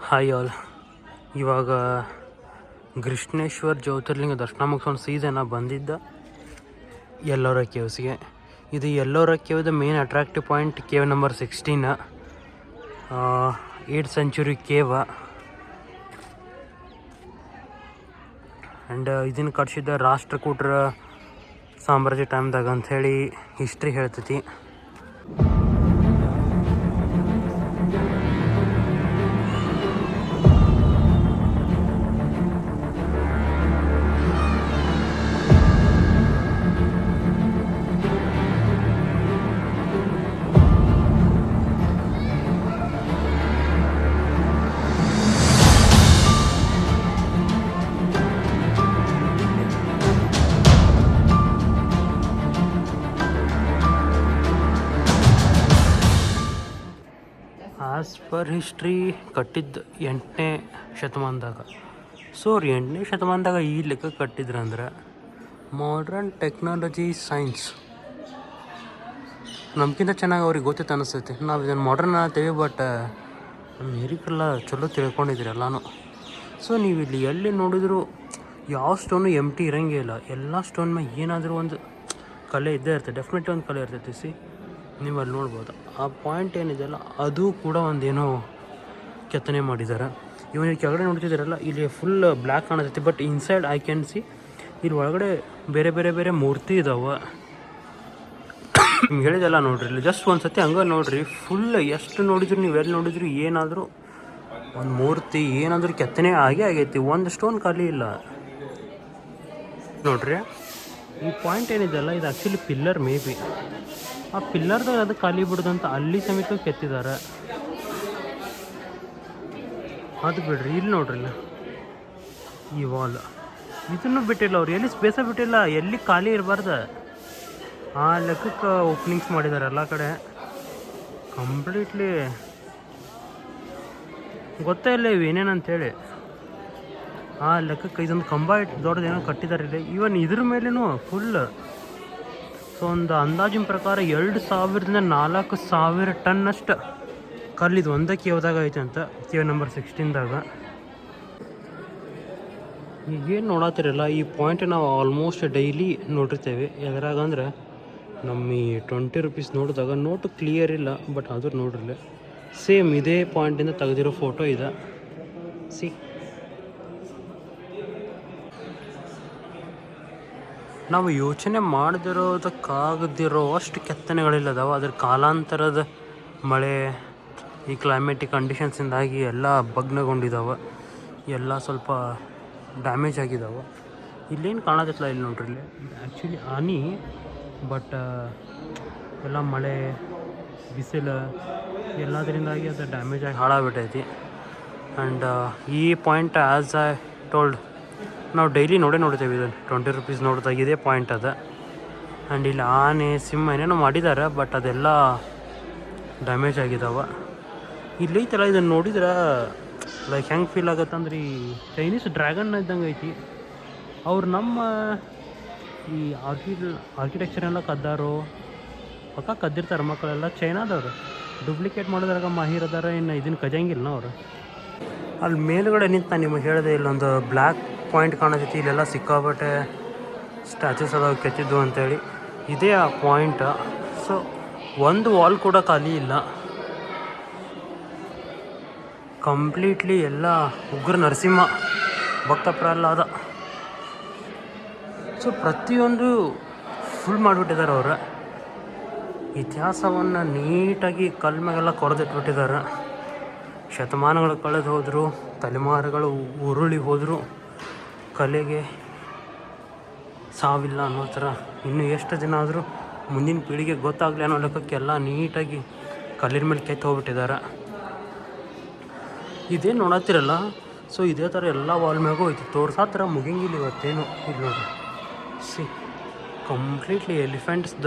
Hi all. ಇವಾಗ ಕೃಷ್ಣೇಶ್ವರ ಜ್ಯೋತಿರ್ಲಿಂಗ ದರ್ಶನ ಮುಗಿಸ್ಕೊಂಡು ಸೀಸನ್ ಬಂದಿದ್ದ ಎಲ್ಲೋರ ಕೇವ್ಸ್ಗೆ. ಇದು ಎಲ್ಲೋರ ಕೇವ್ದ main attractive point cave number 16, 8th century cave. And ಇದನ್ನು ಕಟ್ಸಿದ್ದ ರಾಷ್ಟ್ರಕೂಟರ ಸಾಮ್ರಾಜ್ಯ ಟೈಮ್ದಾಗ ಅಂಥೇಳಿ ಹಿಸ್ಟ್ರಿ ಹೇಳ್ತೈತಿ. ಆಸ್ ಪರ್ ಹಿಸ್ಟ್ರಿ ಕಟ್ಟಿದ್ದು 8ನೇ ಶತಮಾನದಾಗ. ಸೊ 8ನೇ ಶತಮಾನದಾಗ ಈ ಲೆಕ್ಕ ಕಟ್ಟಿದ್ರಂದ್ರೆ ಮಾಡ್ರನ್ ಟೆಕ್ನಾಲಜಿ ಸೈನ್ಸ್ ನಮ್ಗಿಂತ ಚೆನ್ನಾಗಿ ಅವ್ರಿಗೆ ಗೊತ್ತೈತೆ ಅನಿಸ್ತೈತಿ. ನಾವು ಇದನ್ನು ಮಾಡ್ರನ್ ಅನ್ನತ್ತೀವಿ, ಬಟ್ ಅಮೇರಿಕೆಲ್ಲ ಚಲೋ ತಿಳ್ಕೊಂಡಿದ್ರಿ ಎಲ್ಲನೂ. ಸೊ ನೀವು ಇಲ್ಲಿ ಎಲ್ಲಿ ನೋಡಿದ್ರು ಯಾವ ಸ್ಟೋನು ಎಂಟಿ ಇರೋಂಗೇ ಇಲ್ಲ. ಎಲ್ಲ ಸ್ಟೋನ್ ಮೇಲೆ ಏನಾದರೂ ಒಂದು ಕಲೆ ಇದ್ದೇ ಇರ್ತದೆ, ಡೆಫಿನೆಟ್ಲಿ ಒಂದು ಕಲೆ ಇರ್ತೈತಿ. ಸಿ ನೀವು ಅಲ್ಲಿ ನೋಡ್ಬೋದು ಆ ಪಾಯಿಂಟ್ ಏನಿದೆಯಲ್ಲ, ಅದು ಕೂಡ ಒಂದೇನೋ ಕೆತ್ತನೆ ಮಾಡಿದ್ದಾರೆ. ಇವನಿಗೆ ಕೆಳಗಡೆ ನೋಡ್ತಿದ್ದೀರಲ್ಲ, ಇಲ್ಲಿ ಫುಲ್ ಬ್ಲ್ಯಾಕ್ ಕಾಣಿಸ್ತೈತಿ, but inside I can see ಇಲ್ಲಿ ಒಳಗಡೆ ಬೇರೆ ಬೇರೆ ಬೇರೆ ಮೂರ್ತಿ ಇದಾವೆ. ನಿಮ್ಗೆ ಹೇಳಿದೆಲ್ಲ ನೋಡ್ರಿ, ಇಲ್ಲಿ ಜಸ್ಟ್ ಒಂದು ಸತಿ ಹಂಗೆ ನೋಡ್ರಿ, ಫುಲ್ ಎಷ್ಟು ನೋಡಿದ್ರು ನೀವು ಎಲ್ಲಿ ನೋಡಿದ್ರು ಏನಾದರೂ ಒಂದು ಮೂರ್ತಿ ಏನಾದರೂ ಕೆತ್ತನೆ ಆಗೈತಿ. ಒಂದು ಸ್ಟೋನ್ ಖಾಲಿ ಇಲ್ಲ ನೋಡ್ರಿ. ಈ ಪಾಯಿಂಟ್ ಏನಿದೆಯಲ್ಲ, ಇದು ಆ್ಯಕ್ಚುಲಿ ಪಿಲ್ಲರ್ ಮೇ ಬಿ. ಆ ಪಿಲ್ಲರ್ದಾಗ ಅದು ಖಾಲಿ ಬಿಡೋದಂತ ಅಲ್ಲಿ ಸಮೇತ ಕೆತ್ತಿದ್ದಾರೆ. ಅದು ಬಿಡ್ರಿ, ಇಲ್ಲಿ ನೋಡ್ರಿ, ಇಲ್ಲ ಈ ವಾಲ್ ಇದನ್ನು ಬಿಟ್ಟಿಲ್ಲ ಅವ್ರು, ಎಲ್ಲಿ ಸ್ಪೇಸ ಬಿಟ್ಟಿಲ್ಲ, ಎಲ್ಲಿ ಖಾಲಿ ಇರಬಾರ್ದು ಆ ಲೆಕ್ಕಕ್ಕೆ ಓಪನಿಂಗ್ಸ್ ಮಾಡಿದ್ದಾರೆ ಎಲ್ಲ ಕಡೆ. ಕಂಪ್ಲೀಟ್ಲಿ ಗೊತ್ತೇ ಇಲ್ಲ ಇವು ಏನೇನಂತೇಳಿ. ಆ ಲೆಕ್ಕಕ್ಕೆ ಇದೊಂದು ಕಂಬ ಇಟ್ಟು ದೊಡ್ಡದೇನೋ ಕಟ್ಟಿದ್ದಾರೆ ಇಲ್ಲಿ. ಈವನ್ ಇದ್ರ ಮೇಲೇನೂ ಫುಲ್. ಸೊ ಒಂದು ಅಂದಾಜಿನ ಪ್ರಕಾರ 2000ದಿಂದ 4000 ಟನ್ನಷ್ಟು ಕಲ್ಲಿದು ಒಂದೇ ಕೇವ್ದಾಗ ಐತೆ ಅಂತ, ಕೇವ್ ನಂಬರ್ 16ದಾಗ. ಈಗೇನು ನೋಡತ್ತಿರಲ್ಲ, ಈ ಪಾಯಿಂಟ್ ನಾವು ಆಲ್ಮೋಸ್ಟ್ ಡೈಲಿ ನೋಡಿರ್ತೇವೆ. ಎದ್ರಾಗಂದ್ರೆ ನಮ್ಮ ಈ 20 ರೂಪೀಸ್ ನೋಡಿದಾಗ ನೋಟು ಕ್ಲಿಯರ್ ಇಲ್ಲ, ಬಟ್ ಆದರೂ ನೋಡ್ರಲ್ಲ, ಸೇಮ್ ಇದೇ ಪಾಯಿಂಟಿಂದ ತೆಗೆದಿರೋ ಫೋಟೋ ಇದೆ. ಸಿ ನಾವು ಯೋಚನೆ ಮಾಡದಿರೋದಕ್ಕಾಗದಿರೋ ಅಷ್ಟು ಕೆತ್ತನೆಗಳಿಲ್ಲದಾವ. ಅದ್ರ ಕಾಲಾಂತರದ ಮಳೆ, ಈ ಕ್ಲೈಮೇಟಿಕ್ ಕಂಡೀಷನ್ಸಿಂದಾಗಿ ಎಲ್ಲ ಭಗ್ನಗೊಂಡಿದ್ದಾವೆ, ಎಲ್ಲ ಸ್ವಲ್ಪ ಡ್ಯಾಮೇಜ್ ಆಗಿದ್ದಾವೆ. ಇಲ್ಲೇನು ಕಾಣೋದಿಲ್ಲ, ಇಲ್ಲಿ ನೋಡ್ರಿ, ಇಲ್ಲಿ ಆ್ಯಕ್ಚುಲಿ ಆನಿ, ಬಟ್ ಎಲ್ಲ ಮಳೆ ಬಿಸಿಲು ಎಲ್ಲದರಿಂದಾಗಿ ಅದು ಡ್ಯಾಮೇಜ್ ಆಗಿ ಹಾಳಾಗ್ಬಿಟ್ಟೈತಿ. ಆ್ಯಂಡ್ ಈ ಪಾಯಿಂಟ್ ಆ್ಯಸ್ ಐ ಟೋಲ್ಡ್ ನಾವು ಡೈಲಿ ನೋಡ್ತೇವೆ ಇದನ್ನು. 20 ರೂಪೀಸ್ ನೋಡಿದಾಗ ಇದೇ ಪಾಯಿಂಟ್ ಅದ. ಆ್ಯಂಡ್ ಇಲ್ಲಿ ಆನೆ, ಸಿಂಹ ಏನೇನೋ ಮಾಡಿದ್ದಾರೆ, ಬಟ್ ಅದೆಲ್ಲ ಡ್ಯಾಮೇಜ್ ಆಗಿದ್ದಾವೆ. ಇಲ್ಲಿ ಐತಲ್ಲ, ಇದನ್ನು ನೋಡಿದ್ರೆ ಲೈಕ್ ಹೆಂಗೆ ಫೀಲ್ ಆಗತ್ತಂದ್ರೆ ಈ ಚೈನೀಸ್ ಡ್ರ್ಯಾಗನ್ ಇದ್ದಂಗೆ ಐತಿ. ಅವ್ರು ನಮ್ಮ ಈ ಆರ್ಕಿಟೆಕ್ಚರ್ ಎಲ್ಲ ಕದ್ದಾರೋ, ಪಕ್ಕ ಕದ್ದಿರ್ತಾರೆ ಮಕ್ಕಳೆಲ್ಲ. ಚೈನಾದವ್ರು ಡೂಪ್ಲಿಕೇಟ್ ಮಾಡೋದ್ರಾಗ ಮಾಹಿರ್ ಅದಾರ, ಇನ್ನು ಇದನ್ನು ಕಜಂಗಿಲ್ಲ ಅವರು. ಅಲ್ಲಿ ಮೇಲುಗಡೆ ನಿಂತು ನಾನು ನಿಮಗೆ ಹೇಳಿದೆ, ಇಲ್ಲೊಂದು ಬ್ಲ್ಯಾಕ್ ಪಾಯಿಂಟ್ ಕಾಣತೈತಿ. ಇಲ್ಲೆಲ್ಲ ಸಿಕ್ಕಾಬಟ್ಟೆ ಸ್ಟ್ಯಾಚುಸ್ ಅದಾವೆ ಕೆತ್ತಿದ್ದು ಅಂತೇಳಿ. ಇದೇ ಆ ಪಾಯಿಂಟ. ಸೊ ಒಂದು ವಾಲ್ ಕೂಡ ಖಾಲಿ ಇಲ್ಲ, ಕಂಪ್ಲೀಟ್ಲಿ ಎಲ್ಲ ಉಗ್ರ ನರಸಿಂಹ ಭಕ್ತ ಪ್ರಹ್ಲಾದ. ಸೊ ಪ್ರತಿಯೊಂದು ಫುಲ್ ಮಾಡಿಬಿಟ್ಟಿದ್ದಾರೆ ಅವರು. ಇತಿಹಾಸವನ್ನು ನೀಟಾಗಿ ಕಲ್ ಮ್ಯಾಗೆಲ್ಲ ಕೊರೆದಿಟ್ಬಿಟ್ಟಿದ್ದಾರೆ. ಶತಮಾನಗಳು ಕಳೆದು ಹೋದರು, ತಲೆಮಾರುಗಳು ಉರುಳಿ ಹೋದರು, ಕಲೆಗೆ ಸಾವಿಲ್ಲ ಅನ್ನೋ ಥರ. ಇನ್ನೂ ಎಷ್ಟು ದಿನ ಆದರೂ ಮುಂದಿನ ಪೀಳಿಗೆ ಗೊತ್ತಾಗಲಿ ಅನ್ನೋ ಲೆಕ್ಕಕ್ಕೆಲ್ಲ ನೀಟಾಗಿ ಕಲ್ಲಿನ ಮೇಲೆ ಕೆತ್ತಿ ಹೋಗ್ಬಿಟ್ಟಿದ್ದಾರೆ. ಇದೇನು ನೋಡತ್ತಿರಲ್ಲ, ಸೊ ಇದೇ ಥರ ಎಲ್ಲ ವಾಲ್ ಮ್ಯಾಗೂ ಐತಿ. ತೋರ್ಸಾತ್ರ ಮುಗಿಂಗಿಲ್ಲ ಇವತ್ತೇನು. ಇಲ್ಲಿ ನೋಡ್ರಿ, ಸಿ ಕಂಪ್ಲೀಟ್ಲಿ ಎಲಿಫೆಂಟ್ಸ್ದ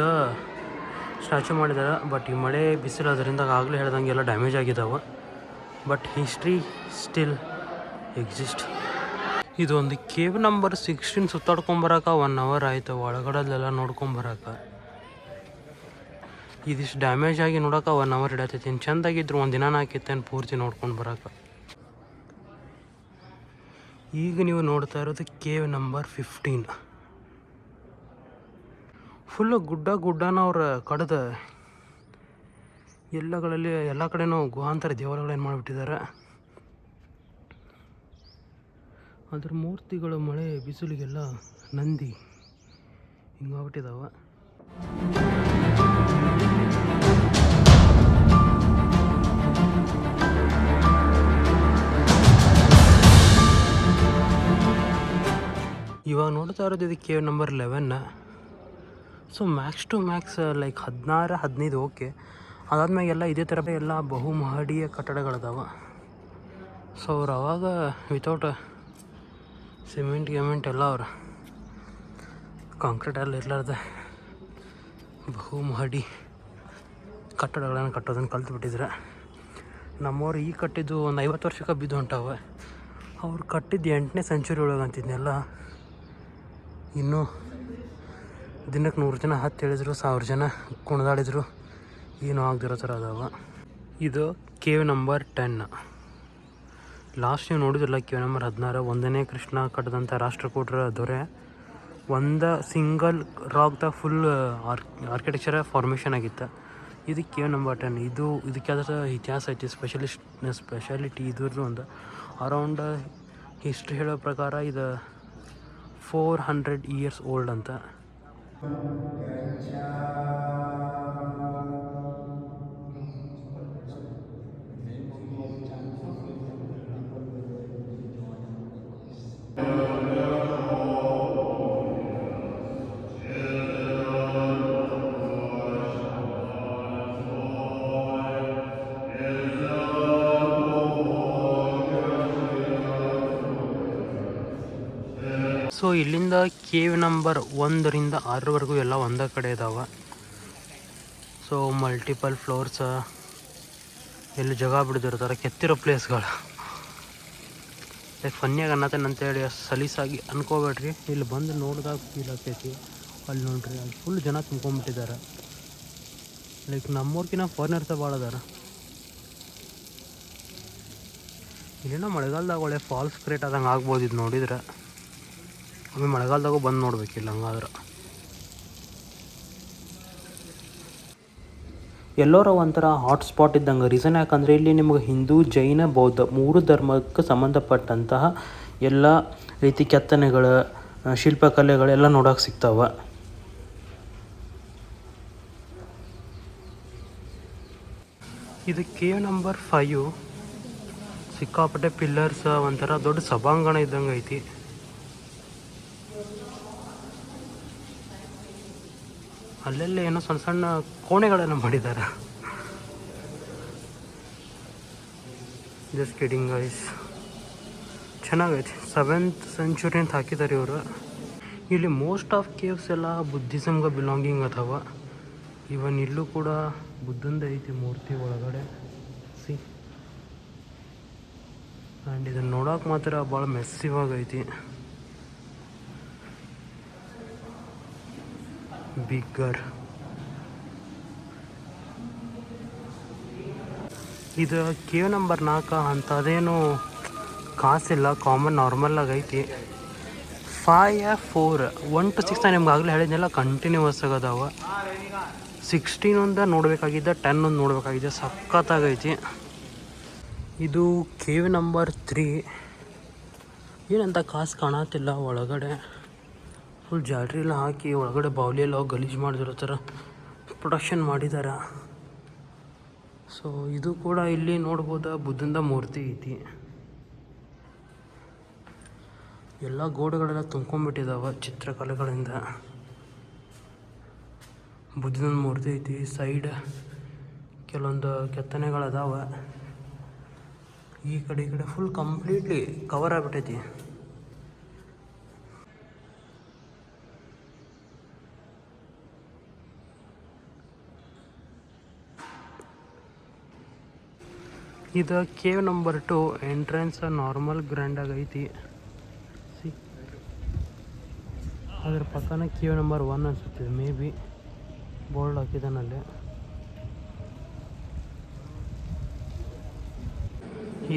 ಸ್ಟ್ಯಾಚು ಮಾಡಿದ್ದಾರೆ. ಬಟ್ ಈ ಮಳೆ ಬಿಸಿಲು ಅದರಿಂದ ಆಗಲೇ ಹೇಳ್ದಂಗೆ ಎಲ್ಲ ಡ್ಯಾಮೇಜ್ ಆಗಿದ್ದಾವೆ. But history still exist. ಇದೊಂದು ಕೇವ್ ನಂಬರ್ 16 ಸುತ್ತಾಡ್ಕೊಂಬರಕ್ಕೆ 1 hour ಆಯಿತು. ಒಳಗಡೆಲ್ಲ ನೋಡ್ಕೊಂಬರಕ್ಕೆ ಇದಿಷ್ಟು ಡ್ಯಾಮೇಜ್ ಆಗಿ ನೋಡೋಕೆ 1 hour ಹಿಡಿತೈತಿ. ಇನ್ನು ಚೆಂದಾಗಿದ್ರು ಒಂದು ದಿನ ಹಾಕಿತ್ತೇನು ಪೂರ್ತಿ ನೋಡ್ಕೊಂಡು ಬರೋಕೆ. ಈಗ ನೀವು ನೋಡ್ತಾ ಇರೋದು ಕೇವ್ ನಂಬರ್ 15. ಫುಲ್ಲು ಗುಡ್ಡನ ಅವ್ರು ಕಡ್ದು ಎಲ್ಲ ಕಡೆನೂ ಗುಹಾಂತರ ದೇವಾಲಯಗಳೇನು ಮಾಡಿಬಿಟ್ಟಿದ್ದಾರೆ. ಅದ್ರ ಮೂರ್ತಿಗಳು ಮಳೆ ಬಿಸಿಲಿಗೆಲ್ಲ ನಂದಿ ಹಿಂಗಾಗ್ಬಿಟ್ಟಿದ್ದಾವೆ. ಇವಾಗ ನೋಡ್ತಾ ಇರೋದು ಇದು cave number 11. So max to max like 16-15 okay. ಅದಾದ್ಮೇಲೆ ಎಲ್ಲ ಇದೇ ಥರ ಎಲ್ಲ ಬಹುಮಹಡಿಯ ಕಟ್ಟಡಗಳದಾವ. ಸೊ ಅವ್ರು ಅವಾಗ ವಿತೌಟ್ ಸಿಮೆಂಟ್ ಎಲ್ಲ ಅವ್ರು ಕಾಂಕ್ರೀಟ್ ಎಲ್ಲ ಇರಲಾರ್ದೆ ಬಹುಮಹಡಿ ಕಟ್ಟಡಗಳನ್ನು ಕಟ್ಟೋದನ್ನು ಕಲ್ತ್ಬಿಟ್ಟಿದ್ರೆ. ನಮ್ಮವ್ರು ಈಗ ಕಟ್ಟಿದ್ದು ಒಂದು 50 ವರ್ಷಕ್ಕೆ ಬಿದ್ದು ಹೊಂಟಾವೆ. ಅವ್ರು ಕಟ್ಟಿದ್ದು 8ನೇ ಸೆಂಚುರಿ ಒಳಗೆ ಅಂತಿದ್ನೆಲ್ಲ. ಇನ್ನೂ ದಿನಕ್ಕೆ 100 ಜನ ಹತ್ತು ಹೇಳಿದ್ರು, 1000 ಜನ ಕುಣಿದಾಡಿದ್ರು, ಏನೂ ಆಗದಿರೋ ಥರ ಅದಾವ. ಇದು ಕೇವ್ ನಂಬರ್ 10. ಲಾಸ್ಟ್ ನೀವು ನೋಡಿದ್ರಲ್ಲ ಕೇವ್ ನಂಬರ್ 16. 1ನೇ ಕೃಷ್ಣ ಕಟ್ಟಿದಂಥ ರಾಷ್ಟ್ರಕೂಟರ ದೊರೆ ಒಂದು ಸಿಂಗಲ್ ರಾಕ್ದ ಫುಲ್ ಆರ್ಕಿಟೆಕ್ಚರ ಫಾರ್ಮೇಷನ್ ಆಗಿತ್ತು. ಇದು ಕೇವ್ ನಂಬರ್ 10. ಇದಕ್ಕೆ ಯಾವ್ದಾರ ಇತಿಹಾಸ ಐತಿ, ಸ್ಪೆಷಾಲಿಟಿ ಇದ್ರದ್ದು ಒಂದು ಅರೌಂಡ್ ಹಿಸ್ಟ್ರಿ ಹೇಳೋ ಪ್ರಕಾರ ಇದು 400 years ಓಲ್ಡ್ ಅಂತ. ಸೊ ಇಲ್ಲಿಂದ ಕೇವ್ ನಂಬರ್ 1ರಿಂದ 6ವರೆಗೂ ಎಲ್ಲ ಒಂದೇ ಕಡೆ ಇದ್ದಾವೆ. ಸೊ ಮಲ್ಟಿಪಲ್ ಫ್ಲೋರ್ಸ ಎಲ್ಲಿ ಜಾಗ ಬಿಡ್ದಿರ್ತಾರೆ, ಕೆತ್ತಿರೋ ಪ್ಲೇಸ್ಗಳು. ಲೈಕ್ ಫನ್ನಿಯಾಗಿ ಅನ್ನತ್ತೇನಂತೇಳಿ ಸಲೀಸಾಗಿ ಅನ್ಕೋಬೇಡ್ರಿ. ಇಲ್ಲಿ ಬಂದು ನೋಡಿದಾಗ ಫೀಲ್ ಆಗ್ತೈತಿ. ಅಲ್ಲಿ ನೋಡ್ರಿ ಅಲ್ಲಿ ಫುಲ್ ಜನ ತುಂಬ್ಕೊಂಡ್ಬಿಟ್ಟಿದ್ದಾರೆ. ಲೈಕ್ ನಮ್ಮೂರ್ಕಿನ ಫಾರಿನರ್ಸ ಭಾಳ ಅದಾರ. ಇಲ್ಲೇನೋ ಮಳೆಗಾಲದಾಗ ಒಳ್ಳೆ ಫಾಲ್ಸ್ ಕ್ರಿಯೇಟ್ ಆದಂಗೆ ಆಗ್ಬೋದು ಇದು ನೋಡಿದ್ರೆ. ಆಮೇಲೆ ಮಳೆಗಾಲದಾಗೂ ಬಂದು ನೋಡ್ಬೇಕಿಲ್ಲ ಹಂಗಾದ್ರೆ. ಎಲ್ಲೋರ ಒಂಥರ ಹಾಟ್ಸ್ಪಾಟ್ ಇದ್ದಂಗೆ. ರೀಸನ್ ಯಾಕಂದರೆ ಇಲ್ಲಿ ನಿಮಗೆ ಹಿಂದೂ, ಜೈನ, ಬೌದ್ಧ 3 ಧರ್ಮಕ್ಕೆ ಸಂಬಂಧಪಟ್ಟಂತಹ ಎಲ್ಲ ರೀತಿ ಕೆತ್ತನೆಗಳು, ಶಿಲ್ಪಕಲೆಗಳೆಲ್ಲ ನೋಡೋಕೆ ಸಿಗ್ತಾವೆ. ಇದು ಕೇವ್ ನಂಬರ್ 5. ಸಿಕ್ಕಾಪಟ್ಟೆ ಪಿಲ್ಲರ್ಸ್, ಒಂಥರ ದೊಡ್ಡ ಸಭಾಂಗಣ ಇದ್ದಂಗೆ ಐತಿ. ಅಲ್ಲೆಲ್ಲ ಏನೋ ಸಣ್ಣ ಸಣ್ಣ ಕೋಣೆಗಳನ್ನು ಮಾಡಿದ್ದಾರೆ. ಜಸ್ಟ್ ಕಿಡಿಂಗ್ ಗೈಸ್, ಚೆನ್ನಾಗೈತಿ. 7th century ಅಂತ ಹಾಕಿದ್ದಾರೆ ಇವರು. ಇಲ್ಲಿ ಮೋಸ್ಟ್ ಆಫ್ ಕೇವ್ಸ್ ಎಲ್ಲ ಬುದ್ಧಿಸಮ್ಗೆ ಬಿಲಾಂಗಿಂಗ್ ಅಥವಾ ಇವನ್ ಇಲ್ಲೂ ಕೂಡ ಬುದ್ಧಂದು ಐತಿ ಮೂರ್ತಿ ಒಳಗಡೆ. ಸಿ ಆ್ಯಂಡ್ ಇದನ್ನು ನೋಡೋಕೆ ಮಾತ್ರ ಭಾಳ ಮೆಸ್ಸಿವ್ ಐತಿ. ಬಿಗ್ಗರ್. ಇದು ಕೇವ್ ನಂಬರ್ 4 ಅಂತ ಅದೇನು ಕಾಸಿಲ್ಲ, ಕಾಮನ್ ನಾರ್ಮಲ್ಲಾಗಿ ಐತಿ. 5 4 1 to 6 ನಾನು ನಿಮ್ಗೆ ಆಗಲೇ ಹೇಳಿದ್ನೆಲ್ಲ ಕಂಟಿನ್ಯೂಸ್ ಆಗದಾವ. 16 ಒಂದು ನೋಡಬೇಕಾಗಿದ್ದ, 10 ಒಂದು ನೋಡಬೇಕಾಗಿದೆ. ಸಖತ್ತಾಗೈತಿ. ಇದು ಕೇವ್ ನಂಬರ್ 3. ಏನಂತ ಕಾಸು ಕಾಣತ್ತಿಲ್ಲ. ಒಳಗಡೆ ಫುಲ್ ಜಾಲ್ರಿ ಎಲ್ಲ ಹಾಕಿ ಒಳಗಡೆ ಬಾವ್ಲಿ ಎಲ್ಲ ಗಲೀಜು ಮಾಡಿದಿರೋ ಥರ ಪ್ರೊಡಕ್ಷನ್ ಮಾಡಿದ್ದಾರೆ. ಸೊ ಇದು ಕೂಡ ಇಲ್ಲಿ ನೋಡ್ಬೋದು ಬುದ್ಧಂದ ಮೂರ್ತಿ ಐತಿ. ಎಲ್ಲ ಗೋಡೆಗಳೆಲ್ಲ ತುಂಬ್ಕೊಂಡ್ಬಿಟ್ಟಿದ್ದಾವೆ ಚಿತ್ರಕಲೆಗಳಿಂದ. ಬುದ್ಧನ ಮೂರ್ತಿ ಐತಿ. ಸೈಡ್ ಕೆಲವೊಂದು ಕೆತ್ತನೆಗಳದಾವೆ. ಈ ಕಡೆ ಫುಲ್ ಕಂಪ್ಲೀಟ್ಲಿ ಕವರ್ ಆಗಿಬಿಟ್ಟೈತಿ. ಇದು ಕೇವ್ ನಂಬರ್ 2. ಎಂಟ್ರೆನ್ಸ್ ನಾರ್ಮಲ್ ಗ್ರ್ಯಾಂಡಾಗಿ ಐತಿ. ಸಿ ಅದ್ರ ಪಕ್ಕನ ಕೇವ್ ನಂಬರ್ 1 ಅನ್ಸುತ್ತೆ. ಮೇ ಬಿ ಬೋರ್ಡ್ ಹಾಕಿದಾನಲ್ಲಿ.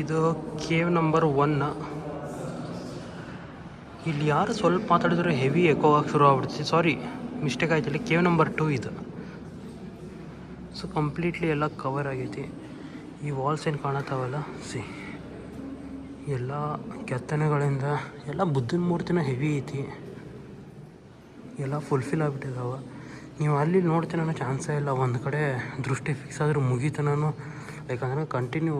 ಇದು ಕೇವ್ ನಂಬರ್ 1. ಇಲ್ಲಿ ಯಾರು ಸ್ವಲ್ಪ ಮಾತಾಡಿದ್ರೆ ಹೆವಿ ಎಕೋ ಆಗಿ ಶುರು ಆಗ್ಬಿಡ್ತೀವಿ. ಸಾರಿ, ಮಿಸ್ಟೇಕ್ ಆಯ್ತು. ಇಲ್ಲಿ ಕೇವ್ ನಂಬರ್ 2 ಇದು. ಸೊ ಕಂಪ್ಲೀಟ್ಲಿ ಎಲ್ಲ ಕವರ್ ಆಗೈತಿ. ಈ ವಾಲ್ಸ್ ಏನು ಕಾಣತ್ತಾವಲ್ಲ, ಸಿ ಎಲ್ಲ ಕೆತ್ತನೆಗಳಿಂದ ಎಲ್ಲ ಬುದ್ಧನ ಮೂರ್ತಿನ ಹೆವಿ ಐತಿ. ಎಲ್ಲ ಫುಲ್ಫಿಲ್ ಆಗಿಬಿಟ್ಟಿದ್ದಾವೆ. ನೀವು ಅಲ್ಲಿ ನೋಡ್ತೀನಿ ಅನ್ನೋ ಚಾನ್ಸೇ ಇಲ್ಲ. ಒಂದು ಕಡೆ ದೃಷ್ಟಿ ಫಿಕ್ಸ್ ಆದರೂ ಮುಗೀತು. ನಾನು ಯಾಕಂದ್ರೆ ಕಂಟಿನ್ಯೂ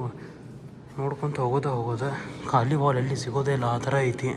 ನೋಡ್ಕೊತ ಹೋಗೋದ ಖಾಲಿ ವಾಲ್ ಎಲ್ಲಿ ಸಿಗೋದೇ ಇಲ್ಲ, ಆ ಥರ ಐತಿ.